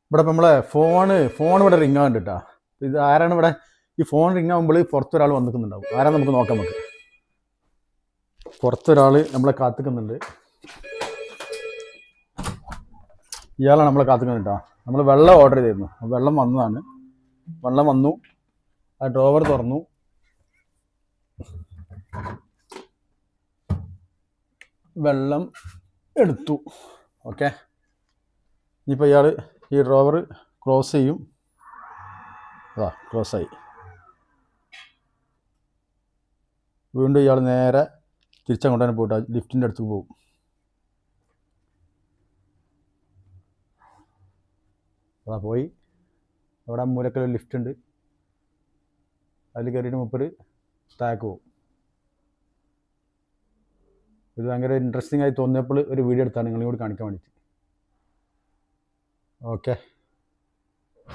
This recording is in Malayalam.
ഇവിടെ ഇപ്പം നമ്മളെ ഫോൺ ഇവിടെ റിങ് ആവുന്നുണ്ട് കേട്ടോ. ഇത് ആരാണ് ഇവിടെ ഈ ഫോൺ റിങ് ആകുമ്പോൾ പുറത്തൊരാൾ വന്നിക്കുന്നുണ്ടാവും. ആരാ നമുക്ക് നോക്കാം. നമുക്ക് പുറത്തൊരാൾ നമ്മളെ കാത്തിക്കുന്നുണ്ട്. ഇയാളാണ് നമ്മളെ കാത്തിക്കുന്നത് കേട്ടോ. നമ്മൾ വെള്ളം ഓർഡർ ചെയ്തിരുന്നു, വെള്ളം വന്നതാണ്. വെള്ളം വന്നു, ആ ഡ്രോവർ തുറന്നു, വെള്ളം എടുത്തു. ഓക്കെ, ഇനിയിപ്പോൾ ഇയാൾ ഈ ഡ്രോവർ ക്ലോസ് ചെയ്യും. ക്ലോസായി. വീണ്ടും ഇയാൾ നേരെ തിരിച്ചങ്ങോട്ട് തന്നെ പോയിട്ട് ലിഫ്റ്റിൻ്റെ അടുത്ത് പോകും. പോയി അവിടെ മൂലക്കൊരു ലിഫ്റ്റ് ഉണ്ട്, അതിൽ കയറിയിട്ട് മൂപ്പര് താഴേക്ക് പോകും. ഇത് ഭയങ്കര ഇൻട്രസ്റ്റിംഗ് ആയി തോന്നിയപ്പോൾ ഒരു വീഡിയോ എടുത്താണ് നിങ്ങളെ കൂടി കാണിക്കാൻ വേണ്ടിയിട്ട്. ഓക്കെ.